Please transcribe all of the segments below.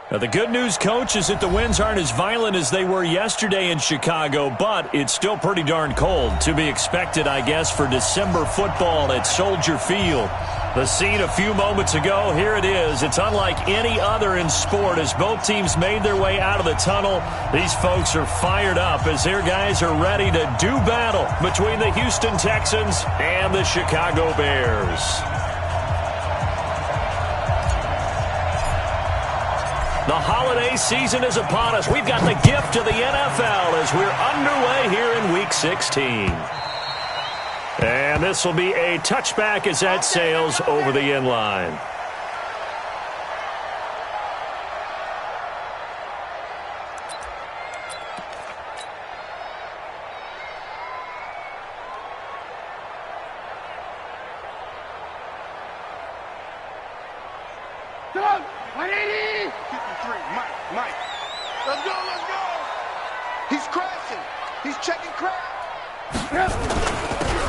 Now, the good news, Coach, is that the winds aren't as violent as they were yesterday in Chicago, but it's still pretty darn cold. To be expected, I guess, for December football at Soldier Field. The scene a few moments ago, here it is. It's unlike any other in sport as both teams made their way out of the tunnel. These folks are fired up as their guys are ready to do battle between the Houston Texans and the Chicago Bears. The holiday season is upon us. We've got the gift of the NFL as we're underway here in Week 16. And this will be a touchback as that sails over the end line.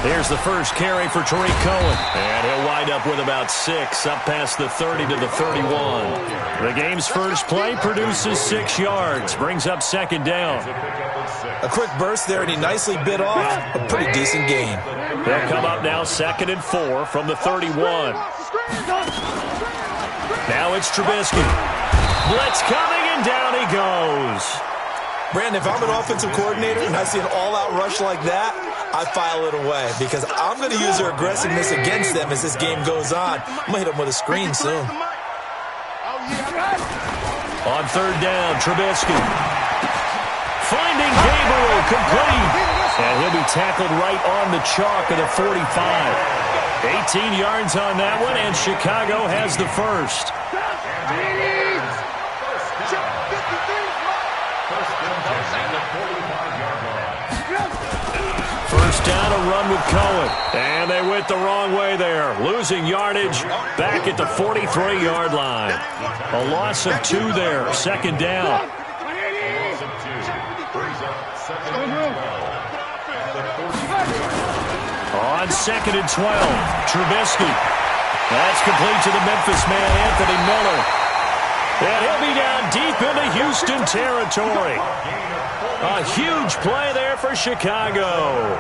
Here's the first carry for Tariq Cohen. And he'll wind up with about 6, up past the 30 to the 31. The game's first play produces 6 yards, brings up second down. A quick burst there, and he nicely bit off a pretty decent gain. They'll come up now 2nd and 4 from the 31. Now it's Trubisky. Blitz coming, and down he goes. Brandon, if I'm an offensive coordinator and I see an all-out rush like that, I file it away because I'm going to use their aggressiveness against them as this game goes on. I'm going to hit them with a screen soon. On 3rd down, Trubisky. Finding Gabriel, complete. And he'll be tackled right on the chalk of the 45. 18 yards on that one, and Chicago has the first. First down, a run with Cohen. And they went the wrong way there. Losing yardage back at the 43-yard line. A loss of 2 there. 2nd down. On 2nd and 12, Trubisky. That's complete to the Memphis man, Anthony Miller. And he'll be down deep into Houston territory. A huge play there for Chicago.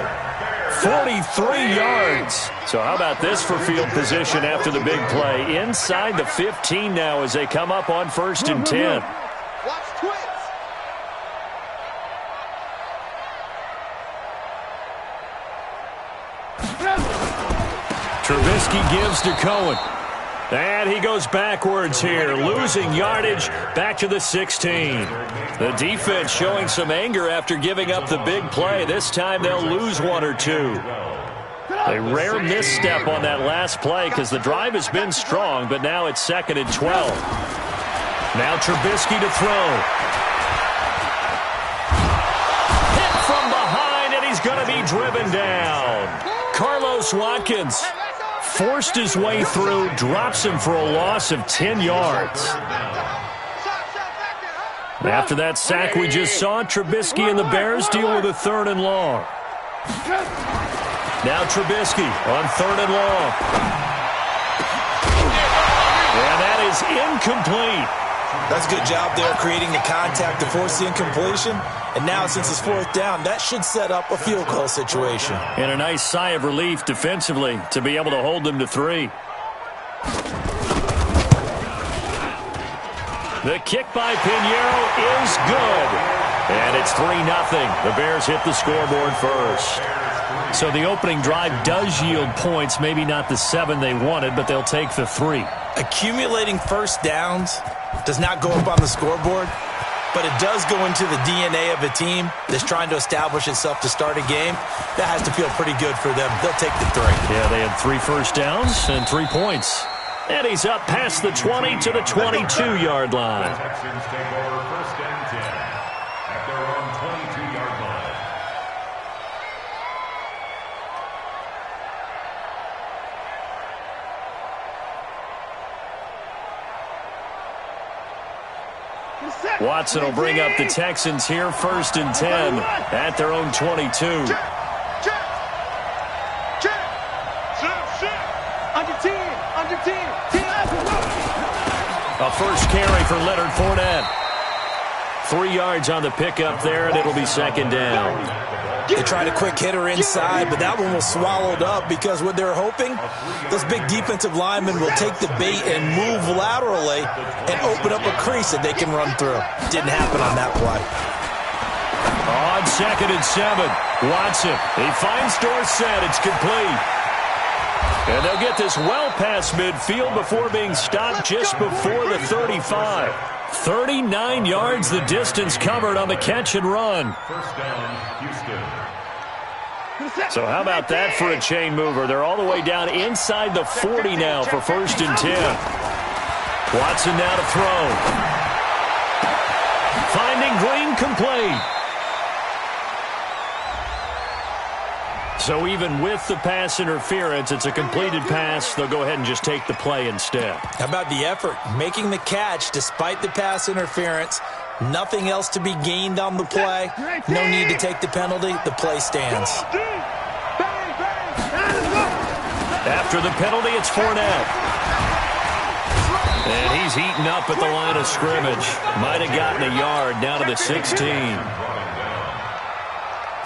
43 yards. So how about this for field position after the big play? Inside the 15 now as they come up on 1st and 10. Trubisky gives to Cohen. And he goes backwards here, losing yardage back to the 16. The defense showing some anger after giving up the big play. This time they'll lose 1 or 2. A rare misstep on that last play because the drive has been strong, but now it's 2nd and 12. Now Trubisky to throw. Hit from behind, and he's going to be driven down. Carlos Watkins forced his way through, drops him for a loss of 10 yards. After that sack we just saw, Trubisky and the Bears deal with a 3rd and long. Now Trubisky on 3rd and long. And that is incomplete. That's a good job there creating the contact to force the incompletion. And now since it's 4th down, that should set up a field goal situation. And a nice sigh of relief defensively to be able to hold them to 3. The kick by Pinheiro is good. And it's 3-0. The Bears hit the scoreboard first. So the opening drive does yield points, maybe not the 7 they wanted, but they'll take the 3. Accumulating first downs does not go up on the scoreboard, but it does go into the DNA of a team that's trying to establish itself to start a game. That has to feel pretty good for them. They'll take the 3. Yeah, they had 3 first downs and 3 points. And he's up past the 20 to the 22-yard line. Texans take over 1st and 10 at their own 22-yard line. Watson will bring up the Texans here 1st and 10 at their own 22. A first carry for Leonard Fournette. 3 yards on the pickup there, and it'll be second down. They tried a quick hitter inside, but that one was swallowed up because what they're hoping, those big defensive linemen will take the bait and move laterally and open up a crease that they can run through. Didn't happen on that play. On 2nd and 7, Watson. He finds Dorsett. It's complete. And they'll get this well past midfield before being stopped just before the 35. 39 yards the distance covered on the catch and run. First down, Houston. So how about that for a chain mover? They're all the way down inside the 40 now for 1st and 10. Watson now to throw. Finding Green complete. So even with the pass interference, it's a completed pass. They'll go ahead and just take the play instead. How about the effort? Making the catch despite the pass interference. Nothing else to be gained on the play. No need to take the penalty. The play stands. After the penalty, it's Fournette. And he's heating up at the line of scrimmage. Might have gotten a yard down to the 16.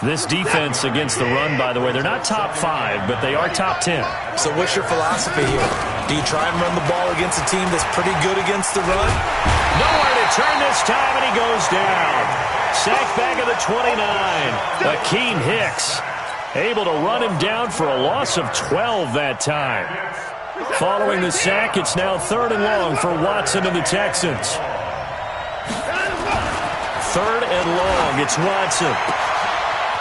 This defense against the run, by the way, they're not top 5, but they are top 10. So what's your philosophy here? Do you try and run the ball against a team that's pretty good against the run? Nowhere to turn this time, and he goes down. Sacked back at the 29. Akeem Hicks able to run him down for a loss of 12 that time. Following the sack, it's now 3rd and long for Watson and the Texans. 3rd and long, it's Watson.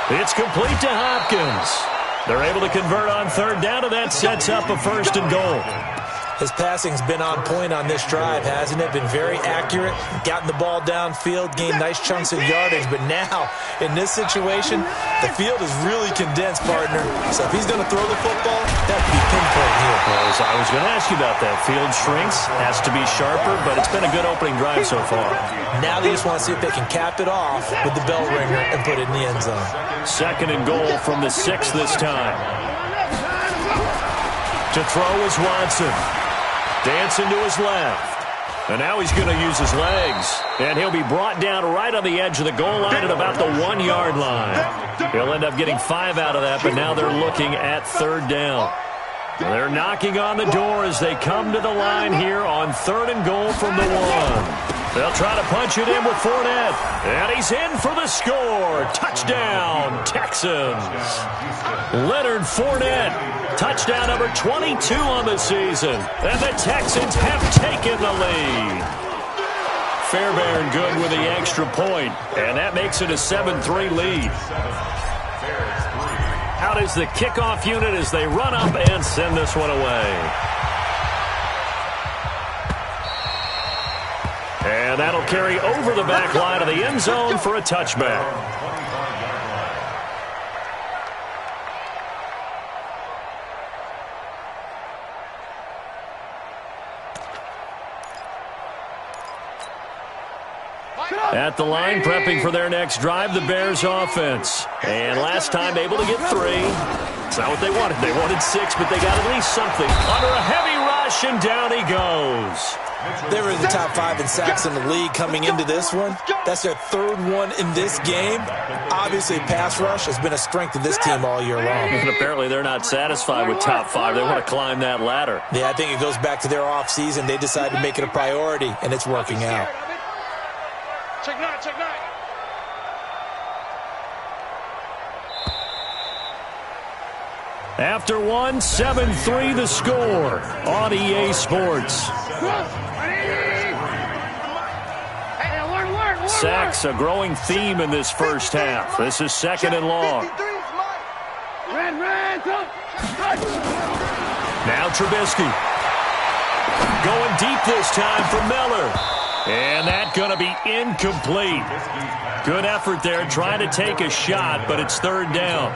It's complete to Hopkins. They're able to convert on 3rd down, and that sets up a 1st and goal. His passing's been on point on this drive, hasn't it? Been very accurate, gotten the ball downfield, gained nice chunks of yardage. But now, in this situation, the field is really condensed, partner. So if he's going to throw the football, that could be pinpoint here. Well, I was going to ask you about that. Field shrinks, has to be sharper, but it's been a good opening drive so far. Now they just want to see if they can cap it off with the bell ringer and put it in the end zone. 2nd and goal from the 6 this time. To throw is Watson. Dancing to his left. And now he's going to use his legs. And he'll be brought down right on the edge of the goal line at about the 1-yard line. He'll end up getting 5 out of that, but now they're looking at 3rd down. They're knocking on the door as they come to the line here on 3rd and goal from the 1. They'll try to punch it in with Fournette. And he's in for the score. Touchdown, Texans. Leonard Fournette. Touchdown number 22 on the season. And the Texans have taken the lead. Fairbairn good with the extra point. And that makes it a 7-3 lead. Out is the kickoff unit as they run up and send this one away. And that'll carry over the back line of the end zone for a touchback. At the line, prepping for their next drive, the Bears offense. And last time able to get 3. It's not what they wanted. They wanted 6, but they got at least something. Under a heavy rush, and down he goes. They were in the top 5 in sacks in the league coming into this one. That's their 3rd one in this game. Obviously, pass rush has been a strength of this team all year long. And apparently they're not satisfied with top 5. They want to climb that ladder. Yeah, I think it goes back to their offseason. They decided to make it a priority, and it's working out. Check 9, check 9. After 1, 7-3 the score on EA Sports. Sacks a growing theme in this first half. This is 2nd and long. Now Trubisky. Going deep this time for Miller. And that's going to be incomplete. Good effort there trying to take a shot, but it's 3rd down.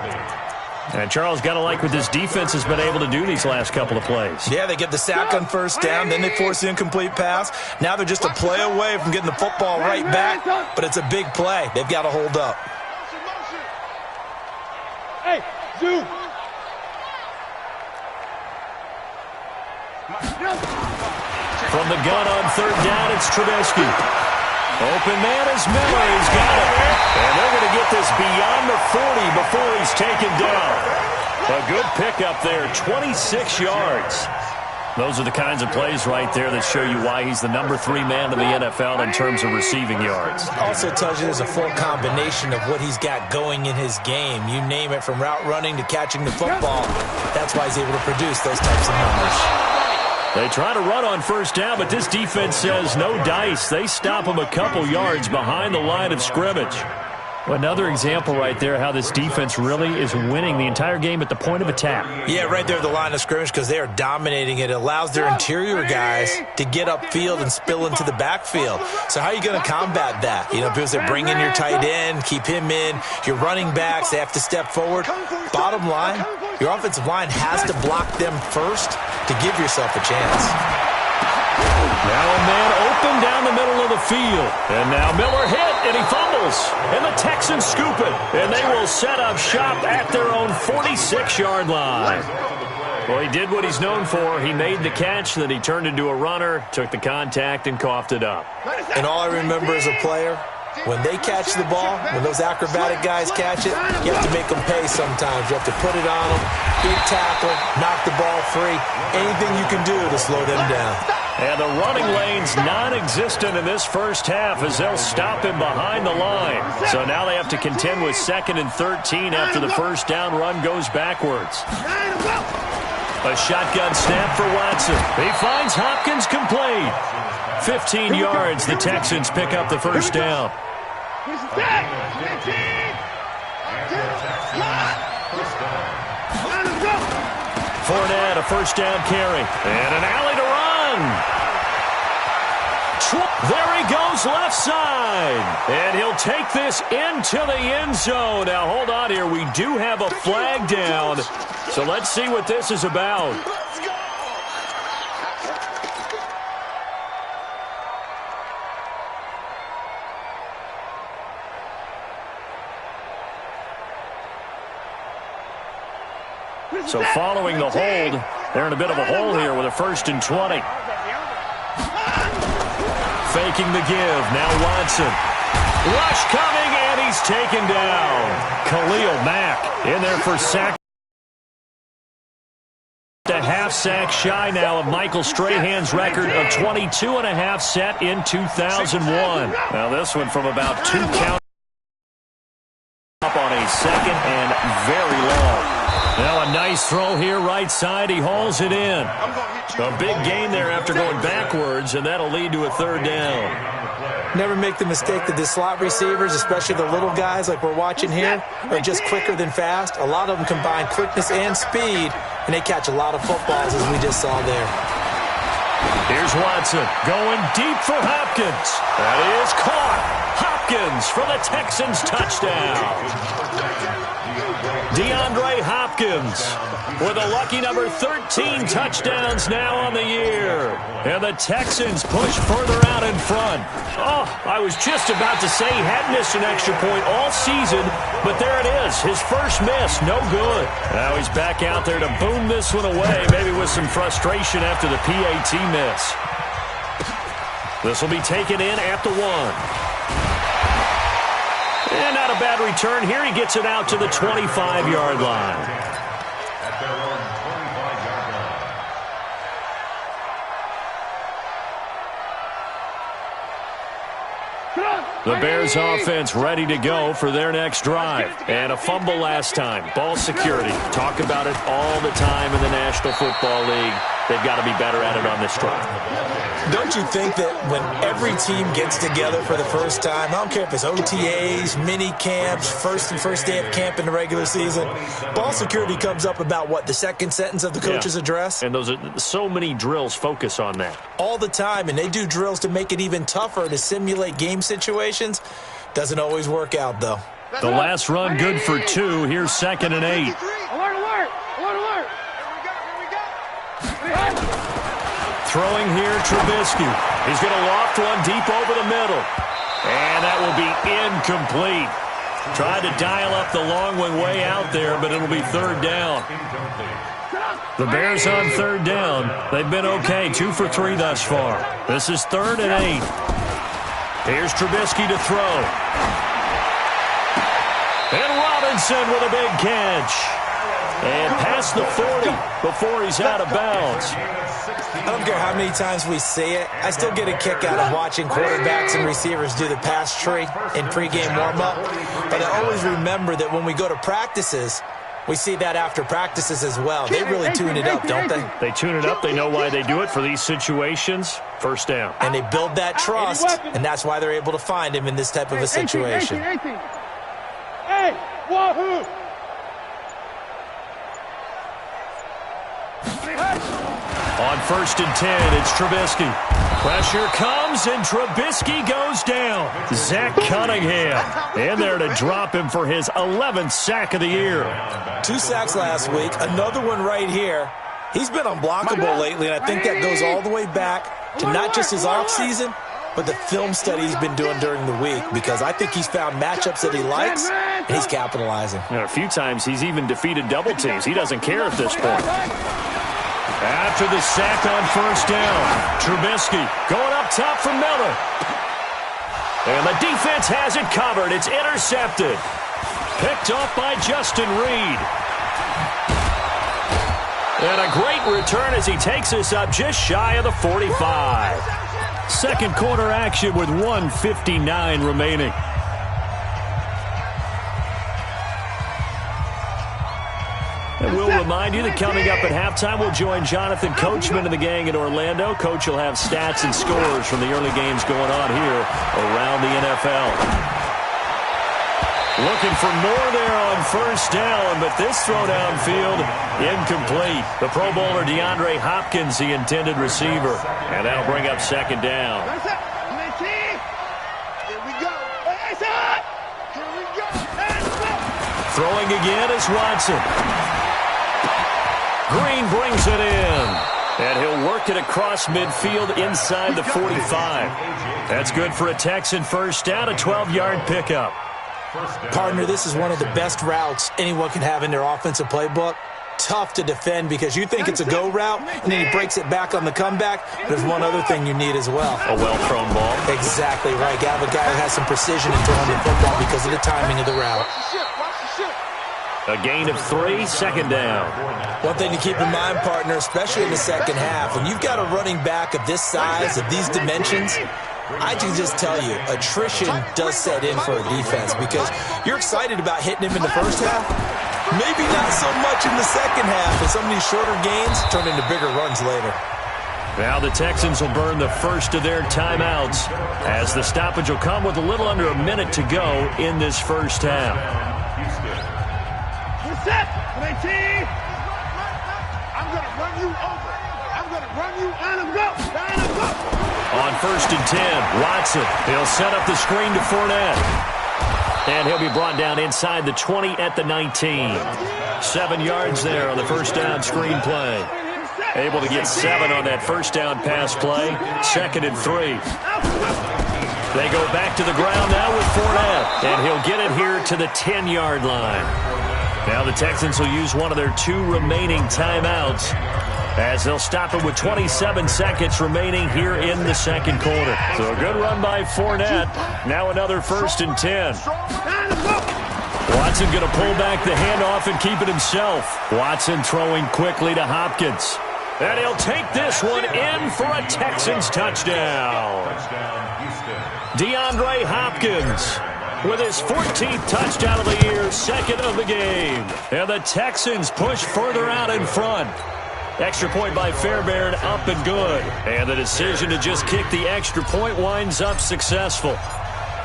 And Charles, got to like what this defense has been able to do these last couple of plays. Yeah, they get the sack on 1st down, then they force the incomplete pass. Now they're just a play away from getting the football right back, but it's a big play. They've got to hold up. Hey, Zoo. From the gun on third down, it's Trubisky. Open man is Miller. He's got it. And they're going to get this beyond the 40 before he's taken down. A good pickup there, 26 yards. Those are the kinds of plays right there that show you why he's the number 3 man in the NFL in terms of receiving yards. Also tells you there's a full combination of what he's got going in his game. You name it, from route running to catching the football. That's why he's able to produce those types of numbers. They try to run on first down, but this defense says no dice. They stop him a couple yards behind the line of scrimmage. Another example right there how this defense really is winning the entire game at the point of attack. Yeah, right there at the line of scrimmage, because they are dominating it. It allows their interior guys to get upfield and spill into the backfield. So how are you going to combat that? You know, because they bring in your tight end, keep him in. Your running backs, they have to step forward. Bottom line, your offensive line has to block them first to give yourself a chance. Now a man open down the middle of the field. And now Miller hit, and he fumbles. And the Texans scoop it. And they will set up shop at their own 46-yard line. Well, he did what he's known for. He made the catch, then he turned into a runner, took the contact, and coughed it up. And all I remember as a player, when they catch the ball, when those acrobatic guys catch it, you have to make them pay sometimes. You have to put it on them, big tackle, knock the ball free. Anything you can do to slow them down. And the running lane's non-existent in this first half as they'll stop him behind the line. So now they have to contend with 2nd and 13 after the first down run goes backwards. A shotgun snap for Watson. He finds Hopkins complete. 15 yards, the Texans pick up the first down. Fournette, a first down carry. And an alley to run. There he goes, left side. And he'll take this into the end zone. Now, hold on here. We do have a flag down. So let's see what this is about. So following the hold, they're in a bit of a hole here with a 1st and 20. Faking the give. Now Watson. Rush coming, and he's taken down. Khalil Mack in there for sack. A half sack shy now of Michael Strahan's record of 22.5 set in 2001. Now this one from about 2 count up on a 2nd and very long. Now a nice throw here right side. He hauls it in. A big gain there after going backwards, and that'll lead to a 3rd down. Never make the mistake that the slot receivers, especially the little guys like we're watching here, are just quicker than fast. A lot of them combine quickness and speed, and they catch a lot of footballs, as we just saw there. Here's Watson going deep for Hopkins. That is caught. Hopkins for the Texans touchdown. DeAndre Hopkins with a lucky number 13 touchdowns now on the year. And the Texans push further out in front. Oh, I was just about to say he had missed an extra point all season, but there it is. His first miss, no good. Now he's back out there to boom this one away, maybe with some frustration after the PAT miss. This will be taken in at the 1. And not a bad return here. He gets it out to the 25-yard line. The Bears offense ready to go for their next drive. And a fumble last time. Ball security. Talk about it all the time in the National Football League. They've got to be better at it on this drive. Don't you think that when every team gets together for the first time, I don't care if it's OTAs, mini camps, first day of camp in the regular season, ball security comes up about, what, the second sentence of the coach's address? And those are so many drills focus on that. All the time, and they do drills to make it even tougher to simulate game situations. Doesn't always work out, though. The last run good for 2. Here's 2nd and 8. Alert, alert! Alert, alert! Here we go! Throwing here, Trubisky. He's going to loft one deep over the middle. And that will be incomplete. Tried to dial up the long one way out there, but it'll be third down. The Bears on third down. They've been okay, 2 for 3 thus far. This is 3rd and 8. Here's Trubisky to throw. And Robinson with a big catch. And past the 40 before he's out of bounds. I don't care how many times we see it. I still get a kick out of watching quarterbacks and receivers do the pass tree in pregame warm-up. But I always remember that when we go to practices, we see that after practices as well. They really tune it up, don't they? They tune it up. They know why they do it for these situations. First down. And they build that trust, and that's why they're able to find him in this type of a situation. 18. Hey, wahoo! On 1st and 10, it's Trubisky. Pressure comes, and Trubisky goes down. Zach Cunningham in there to drop him for his 11th sack of the year. 2 sacks last week, another one right here. He's been unblockable lately, and I think that goes all the way back to not just his offseason, but the film study he's been doing during the week, because I think he's found matchups that he likes, and he's capitalizing. A few times he's even defeated double teams. He doesn't care at this point. After the sack on 1st down, Trubisky going up top for Miller. And the defense has it covered. It's intercepted. Picked off by Justin Reed. And a great return as he takes us up just shy of the 45. Second quarter action with 1:59 remaining. And we'll remind you that coming up at halftime, we'll join Jonathan Coachman and the gang in Orlando. Coach will have stats and scores from the early games going on here around the NFL. Looking for more there on 1st down, but this throw downfield incomplete. The Pro Bowler DeAndre Hopkins, the intended receiver. And that'll bring up 2nd down. Throwing again is Watson. Green brings it in. And he'll work it across midfield inside the 45. That's good for a Texan first down, a 12-yard pickup. Partner, this is one of the best routes anyone can have in their offensive playbook. Tough to defend because you think it's a go route, and then he breaks it back on the comeback. There's one other thing you need as well. A well-thrown ball. Exactly right. You have a guy who has some precision in throwing the football because of the timing of the route. A gain of 3, 2nd down. One thing to keep in mind, partner, especially in the second half, when you've got a running back of this size, of these dimensions, I can just tell you, attrition does set in for a defense because you're excited about hitting him in the first half. Maybe not so much in the second half, and some of these shorter gains turn into bigger runs later. Now the Texans will burn the first of their timeouts as the stoppage will come with a little under a minute to go in this first half. Set, 18. I'm going to run you over. I'm going to run you and I'm go. On 1st and 10, Watson. He'll set up the screen to Fournette. And he'll be brought down inside the 20 at the 19. 7 yards there on the first down screen play. Able to get 7 on that first down pass play. 2nd and 3. They go back to the ground now with Fournette. And he'll get it here to the 10-yard line. Now the Texans will use one of their 2 remaining timeouts as they'll stop it with 27 seconds remaining here in the second quarter. So a good run by Fournette. Now another 1st and 10. Watson going to pull back the handoff and keep it himself. Watson throwing quickly to Hopkins. And he'll take this one in for a Texans touchdown. DeAndre Hopkins with his 14th touchdown of the year, 2nd of the game. And the Texans push further out in front. Extra point by Fairbairn, up and good. And the decision to just kick the extra point winds up successful.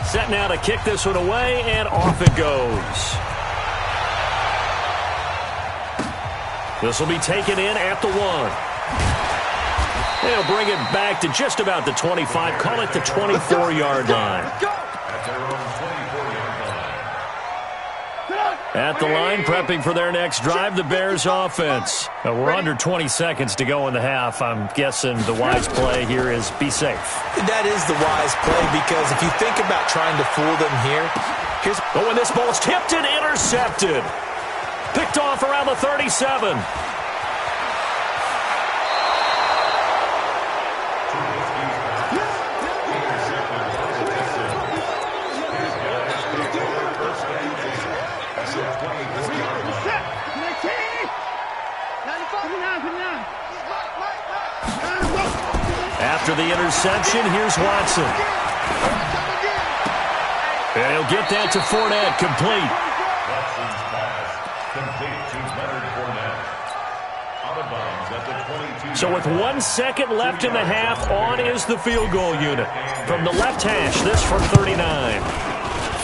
Set now to kick this one away, and off it goes. This will be taken in at the 1. They'll bring it back to just about the 25, call it the 24-yard line. At the line, prepping for their next drive, the Bears offense. We're under 20 seconds to go in the half. I'm guessing the wise play here is be safe. That is the wise play because if you think about trying to fool them here, Oh, and this ball's tipped and intercepted. Picked off around the 37. After the interception, here's Watson. And he'll get that to Fournette, complete. Watson's pass, complete to Leonard Fournette. Out of bounds at the 22. So with 1 second left in the half, on is the field goal unit. From the left hash, this from 39.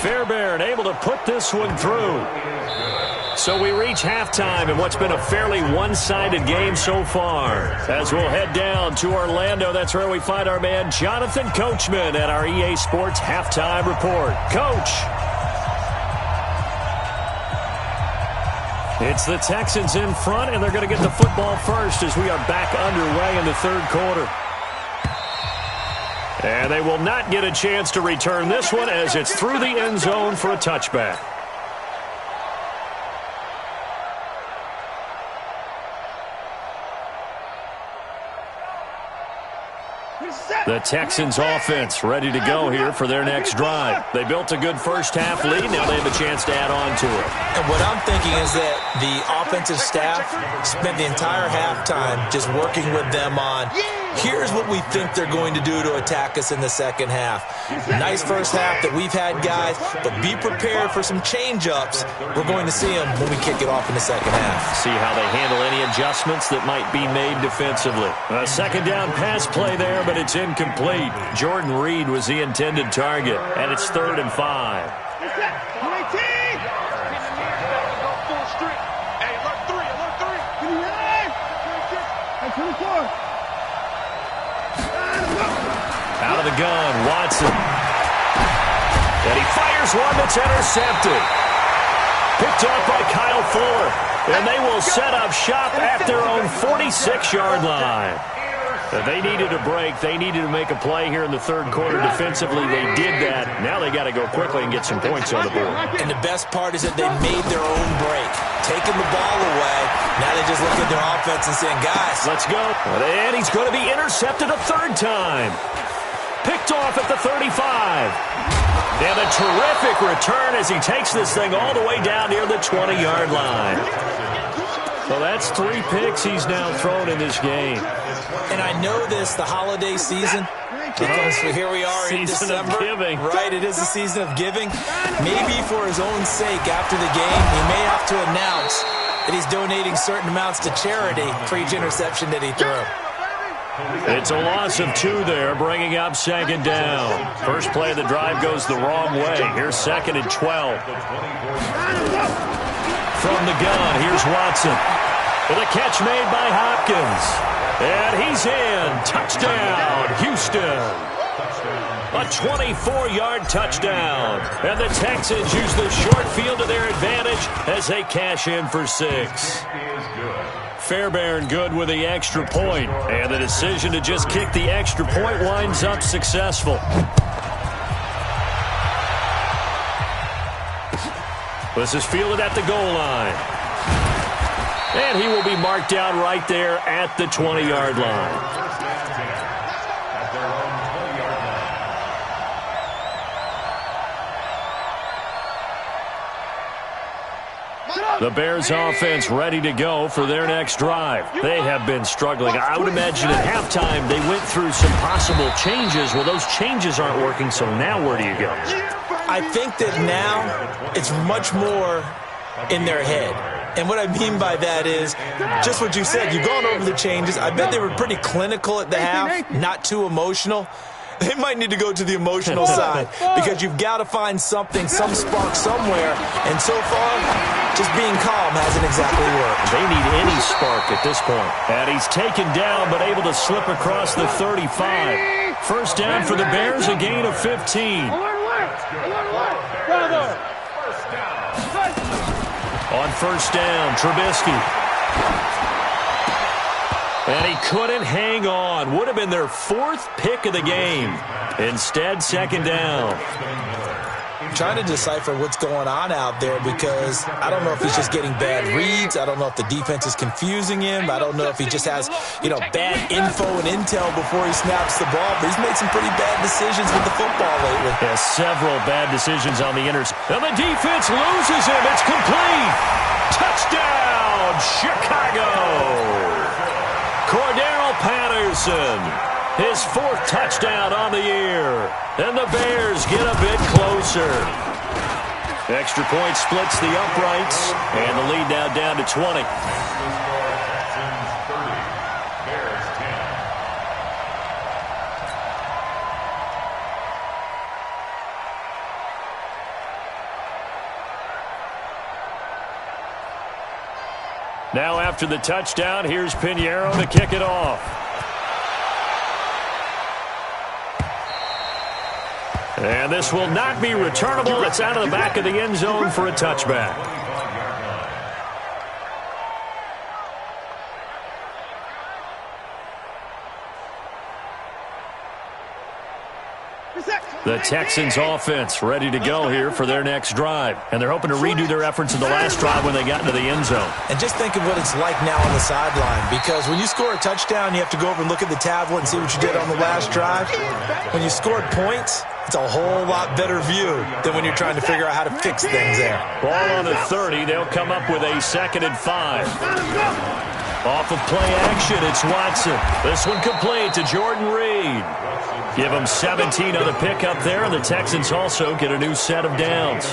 Fairbairn able to put this one through. So we reach halftime in what's been a fairly one-sided game so far. As we'll head down to Orlando, that's where we find our man Jonathan Coachman at our EA Sports Halftime Report. Coach. It's the Texans in front, and they're going to get the football first as we are back underway in the third quarter. And they will not get a chance to return this one as it's through the end zone for a touchback. The Texans offense ready to go here for their next drive. They built a good first-half lead. Now they have a chance to add on to it. And what I'm thinking is that the offensive staff spent the entire halftime just working with them on, here's what we think they're going to do to attack us in the second half. Nice first half that we've had, guys, but be prepared for some change-ups. We're going to see them when we kick it off in the second half. See how they handle any adjustments that might be made defensively. A second down pass play there, but it's incomplete. Jordan Reed was the intended target, and it's 3rd and 5. Out of the gun, Watson. And he fires one that's intercepted. Picked up by Kyle Fuller. And they will set up shop at their own 46-yard line. They needed a break. They needed to make a play here in the third quarter defensively. They did that. Now they got to go quickly and get some points on the board. And the best part is that they made their own break. Taking the ball away. Now they just look at their offense and saying, guys, let's go. And he's going to be intercepted a third time. Picked off at the 35. And a terrific return as he takes this thing all the way down near the 20-yard line. So that's 3 picks he's now thrown in this game. And I know this, the holiday season, because here we are in December. Season of giving. Right, it is the season of giving. Maybe for his own sake after the game, he may have to announce that he's donating certain amounts to charity for each interception that he threw. It's a loss of 2 there, bringing up second down. First play of the drive goes the wrong way. Here's 2nd and 12. From the gun, here's Watson. With a catch made by Hopkins. And he's in. Touchdown, Houston. A 24-yard touchdown. And the Texans use the short field to their advantage as they cash in for 6. Fairbairn good with the extra point. And the decision to just kick the extra point winds up successful. This is fielded at the goal line. And he will be marked down right there at the 20-yard line. The Bears offense ready to go for their next drive. They have been struggling. I would imagine at halftime they went through some possible changes. Well, those changes aren't working, so now where do you go? I think that now it's much more in their head. And what I mean by that is just what you said. You've gone over the changes. I bet they were pretty clinical at the half, not too emotional. They might need to go to the emotional side because you've got to find something, some spark somewhere. And so far, just being calm hasn't exactly worked. They need any spark at this point. And he's taken down but able to slip across the 35. First down for the Bears, a gain of 15. On first down, Trubisky. And he couldn't hang on. Would have been their 4th pick of the game. Instead, second down. trying to decipher what's going on out there because I don't know if he's just getting bad reads. I don't know if the defense is confusing him. I don't know if he just has, bad info and intel before he snaps the ball. But he's made some pretty bad decisions with the football lately. Yeah, several bad decisions on the and the defense loses him. It's complete. Touchdown, Chicago. Cordero Patterson, his 4th touchdown on the year. And the Bears get a bit closer. Extra point splits the uprights, and the lead now down to 20. Now after the touchdown, here's Pinheiro to kick it off. And this will not be returnable. It's out of the back of the end zone for a touchback. The Texans offense ready to go here for their next drive. And they're hoping to redo their efforts in the last drive when they got into the end zone. And just think of what it's like now on the sideline. Because when you score a touchdown, you have to go over and look at the tablet and see what you did on the last drive. When you scored points, it's a whole lot better view than when you're trying to figure out how to fix things there. Ball on the 30. They'll come up with a 2nd and 5. Off of play action, it's Watson. This one complete to Jordan Reed. Give them 17 on the pickup there, and the Texans also get a new set of downs.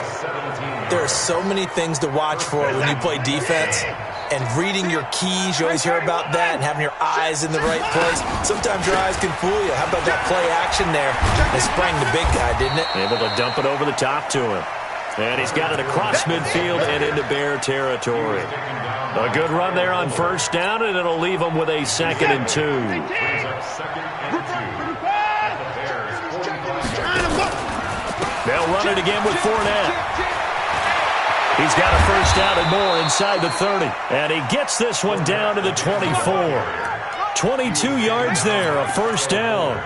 There are so many things to watch for when you play defense. And reading your keys, you always hear about that, and having your eyes in the right place. Sometimes your eyes can fool you. How about that play action there? It sprang the big guy, didn't it? Able to dump it over the top to him. And he's got it across midfield and into Bear territory. A good run there on 1st down, and it'll leave them with a 2nd and 2. They'll run it again with Fournette. He's got a 1st down and more inside the 30. And he gets this one down to the 24. 22 yards there, a 1st down.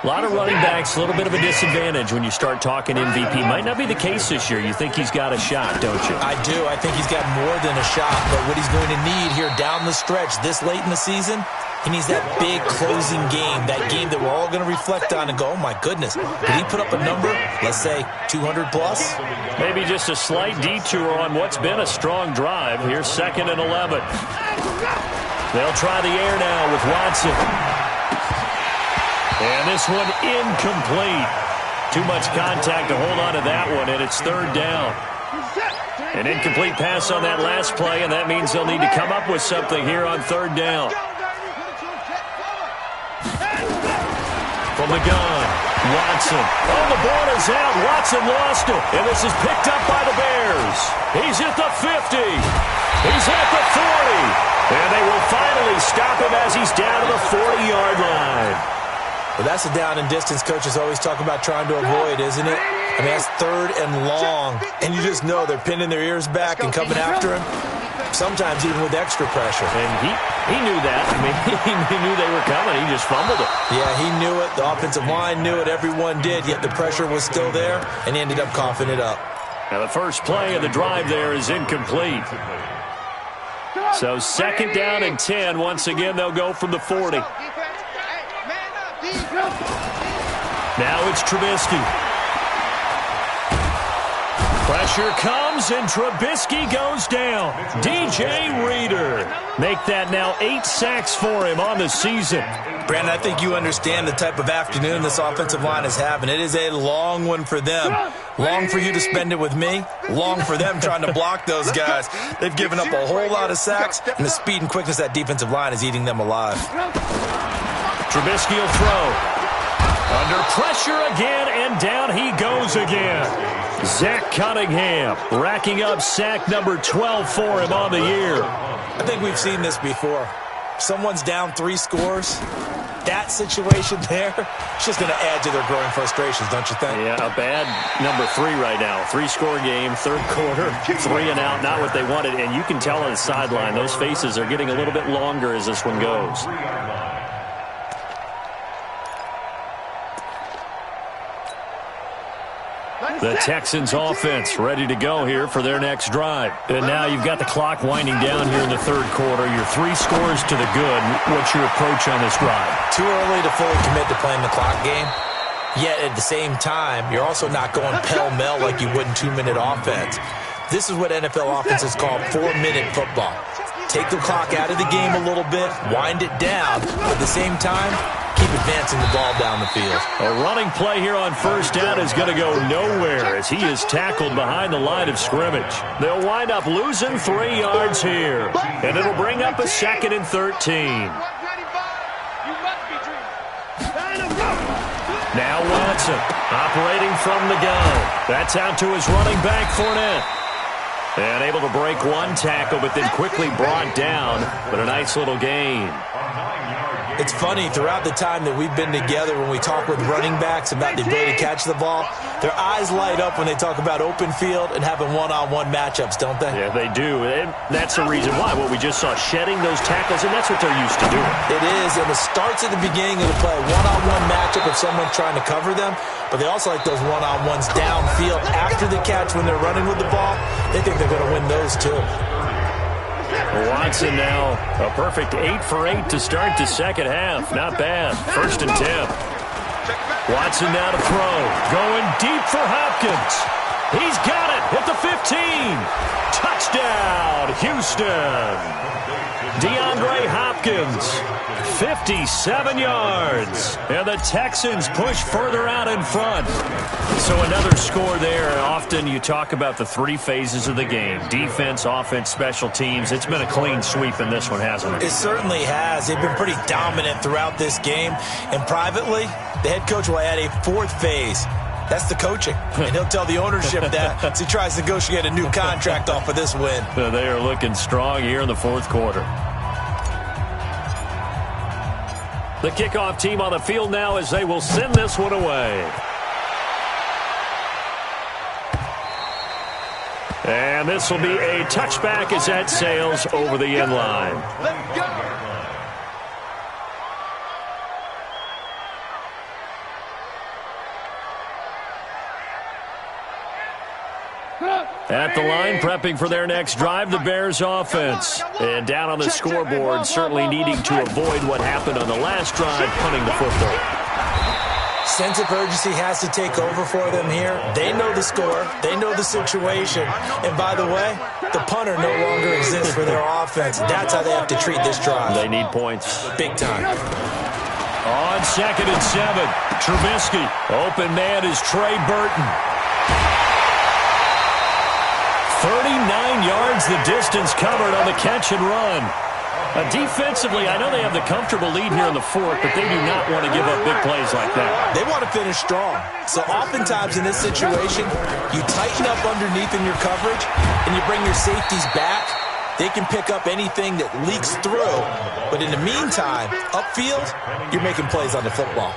A lot of running backs, a little bit of a disadvantage when you start talking MVP. Might not be the case this year. You think he's got a shot, don't you? I do. I think he's got more than a shot. But what he's going to need here down the stretch this late in the season, he needs that big closing game, that game that we're all going to reflect on and go, oh, my goodness, did he put up a number, let's say, 200 plus? Maybe just a slight detour on what's been a strong drive. Here's 2nd and 11. They'll try the air now with Watson. And this one incomplete. Too much contact to hold on to that one, and it's 3rd down. An incomplete pass on that last play, and that means they'll need to come up with something here on 3rd down. From the gun, Watson. Oh, the ball is out. Watson lost it. And this is picked up by the Bears. He's at the 50. He's at the 40. And they will finally stop him as he's down to the 40-yard line. Well, that's a down and distance coaches always talk about trying to avoid, isn't it? I mean, that's 3rd and long. And you just know they're pinning their ears back and coming after him. Sometimes even with extra pressure. And he knew that. I mean, he knew they were coming. He just fumbled it. Yeah, he knew it. The offensive line knew it. Everyone did. Yet the pressure was still there, and he ended up coughing it up. Now the first play of the drive there is incomplete. So 2nd down and 10. Once again, they'll go from the 40. Now it's Trubisky. Pressure comes, and Trubisky goes down. DJ Reader. Make that now 8 sacks for him on the season. Brandon, I think you understand the type of afternoon this offensive line is having. It is a long one for them. Long for you to spend it with me. Long for them trying to block those guys. They've given up a whole lot of sacks, and the speed and quickness of that defensive line is eating them alive. Trubisky will throw. Under pressure again, and down he goes again. Zach Cunningham racking up sack number 12 for him on the year. I think we've seen this before. Someone's down 3 scores. That situation there, it's just going to add to their growing frustrations, don't you think? Yeah, a bad number 3 right now. 3-score game, 3rd quarter, 3 and out, not what they wanted. And you can tell on the sideline, those faces are getting a little bit longer as this one goes. The Texans offense ready to go here for their next drive. And now you've got the clock winding down here in the third quarter. You're 3 scores to the good. What's your approach on this drive? Too early to fully commit to playing the clock game. Yet at the same time, you're also not going pell-mell like you would in 2-minute offense. This is what NFL offenses call 4-minute football. Take the clock out of the game a little bit, wind it down, but at the same time, keep advancing the ball down the field. A running play here on first down is going to go nowhere as he is tackled behind the line of scrimmage. They'll wind up losing 3 yards here, and it'll bring up a 2nd and 13. Now Watson operating from the gun. That's out to his running back, Fournette. And able to break 1 tackle, but then quickly brought down. But a nice little gain. It's funny, throughout the time that we've been together, when we talk with running backs about the ability to catch the ball, their eyes light up when they talk about open field and having one-on-one matchups, don't they? Yeah, they do. And that's the reason why. Well, we just saw shedding those tackles, and that's what they're used to doing. It is, and it starts at the beginning of the play. One-on-one matchup if someone's trying to cover them, but they also like those one-on-ones downfield after the catch when they're running with the ball. They think they're going to win those too. Watson now a perfect 8 for 8 to start the second half. Not bad. 1st and 10. Watson now to throw. Going deep for Hopkins. He's got it at the 15. Touchdown, Houston. DeAndre Hopkins, 57 yards. And the Texans push further out in front. So another score there. Often you talk about the 3 phases of the game. Defense, offense, special teams. It's been a clean sweep in this one, hasn't it? It certainly has. They've been pretty dominant throughout this game. And privately, the head coach will add a 4th phase. That's the coaching. And he'll tell the ownership that as he tries to negotiate a new contract off of this win. They are looking strong here in the 4th quarter. The kickoff team on the field now as they will send this one away. And this will be a touchback as that sails over the end line. Let's go. At the line, prepping for their next drive, the Bears offense. And down on the scoreboard, certainly needing to avoid what happened on the last drive, punting the football. Sense of urgency has to take over for them here. They know the score. They know the situation. And by the way, the punter no longer exists for their offense. That's how they have to treat this drive. They need points. Big time. On 2nd and 7, Trubisky. Open man is Trey Burton. 39 yards the distance covered on the catch and run. Defensively, I know they have the comfortable lead here in the 4th, but they do not want to give up big plays like that. They want to finish strong. So oftentimes in this situation, you tighten up underneath in your coverage, and you bring your safeties back. They can pick up anything that leaks through. But in the meantime, upfield, you're making plays on the football.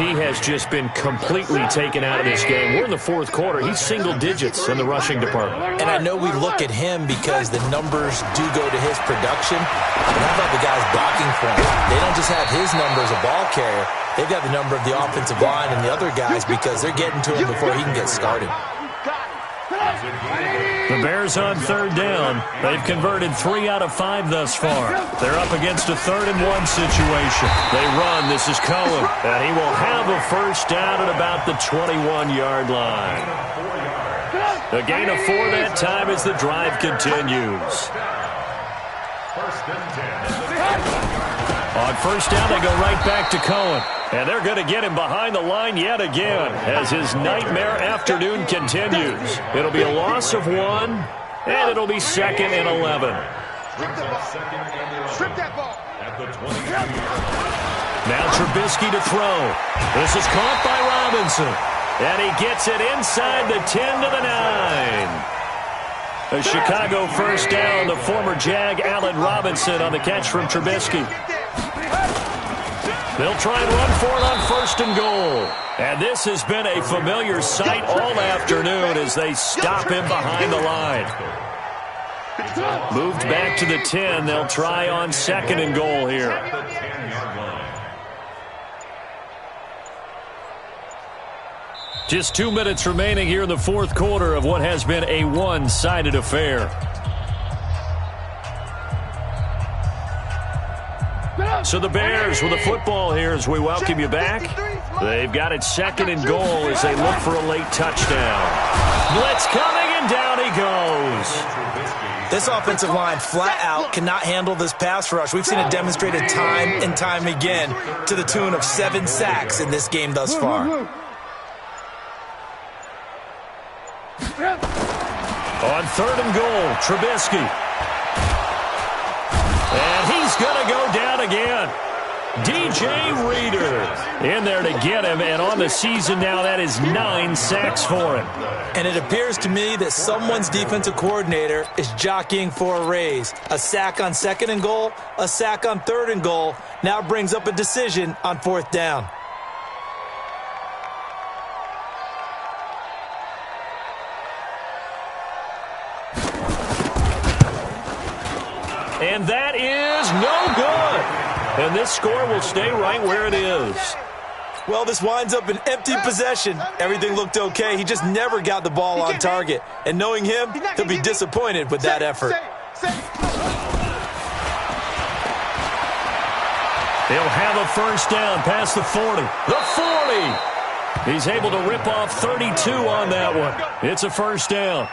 He has just been completely taken out of this game. We're in the 4th quarter. He's single digits in the rushing department. And I know we look at him because the numbers do go to his production. But how about the guys blocking for him? They don't just have his number as a ball carrier. They've got the number of the offensive line and the other guys because they're getting to him before he can get started. The Bears on 3rd down. They've converted 3 out of 5 thus far. They're up against a 3rd and 1 situation. They run. This is Cohen. And he will have a first down at about the 21-yard line. A gain of 4 that time as the drive continues. On first down, they go right back to Cohen. And they're going to get him behind the line yet again as his nightmare afternoon continues. It'll be a loss of 1, and it'll be 2nd and 11. Strip that ball. Now Trubisky to throw. This is caught by Robinson. And he gets it inside the 10 to the 9. A Chicago first down. The former Jag, Allen Robinson, on the catch from Trubisky. They'll try and run for it on 1st and goal. And this has been a familiar sight all afternoon as they stop him behind the line. Moved back to the 10. They'll try on 2nd and goal here. Just 2 minutes remaining here in the fourth quarter of what has been a one-sided affair. So the Bears with the football here as we welcome you back. They've got it second and goal as they look for a late touchdown. Blitz coming, and down he goes. This offensive line flat out cannot handle this pass rush. We've seen it demonstrated time and time again to the tune of 7 sacks in this game thus far. On third and goal, Trubisky. And he's going to go down again. DJ Reader in there to get him, and on the season now, that is 9 sacks for him. And it appears to me that someone's defensive coordinator is jockeying for a raise. A sack on second and goal, a sack on third and goal, now brings up a decision on fourth down. And that is no good. And this score will stay right where it is. Well, this winds up an empty possession. Everything looked okay. He just never got the ball on target. And knowing him, he'll be disappointed with that effort. He'll have a first down past the 40. The 40. He's able to rip off 32 on that one. It's a first down.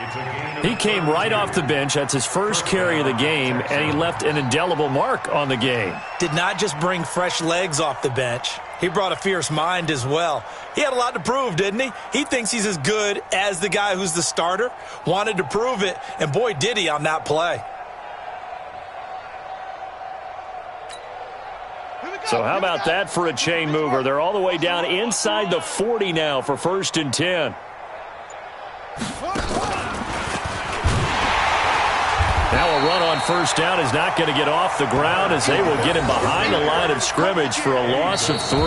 He came right off the bench. That's his first carry of the game, and he left an indelible mark on the game. Did not just bring fresh legs off the bench. He brought a fierce mind as well. He had a lot to prove, didn't he? He thinks he's as good as the guy who's the starter. Wanted to prove it, and boy, did he on that play. So how about that for a chain mover? They're all the way down inside the 40 now for first and 10. Now a run on first down is not going to get off the ground as they will get him behind the line of scrimmage for a loss of 3.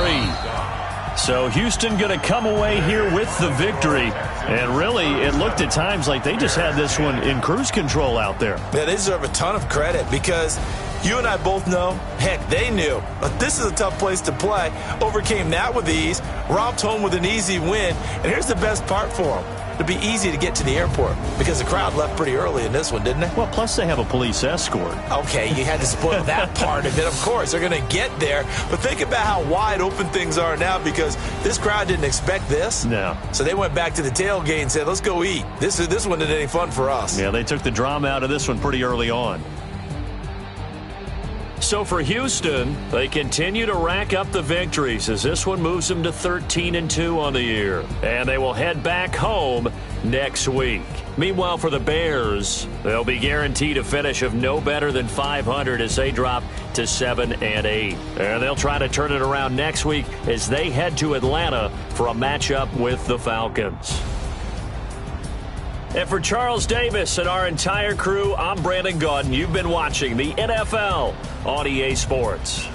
So Houston going to come away here with the victory. And really, it looked at times like they just had this one in cruise control out there. Yeah, they deserve a ton of credit because you and I both know, heck, they knew. But this is a tough place to play. Overcame that with ease, romped home with an easy win. And here's the best part for them. It'd be easy to get to the airport because the crowd left pretty early in this one, didn't they? Well, plus they have a police escort. Okay, you had to spoil that part of it. Of course, they're going to get there. But think about how wide open things are now because this crowd didn't expect this. No. So they went back to the tailgate and said, let's go eat. This one isn't any fun for us. Yeah, they took the drama out of this one pretty early on. So for Houston, they continue to rack up the victories as this one moves them to 13-2 on the year. And they will head back home next week. Meanwhile, for the Bears, they'll be guaranteed a finish of no better than 500 as they drop to 7-8. And they'll try to turn it around next week as they head to Atlanta for a matchup with the Falcons. And for Charles Davis and our entire crew, I'm Brandon Gaudin. You've been watching the NFL on EA Sports.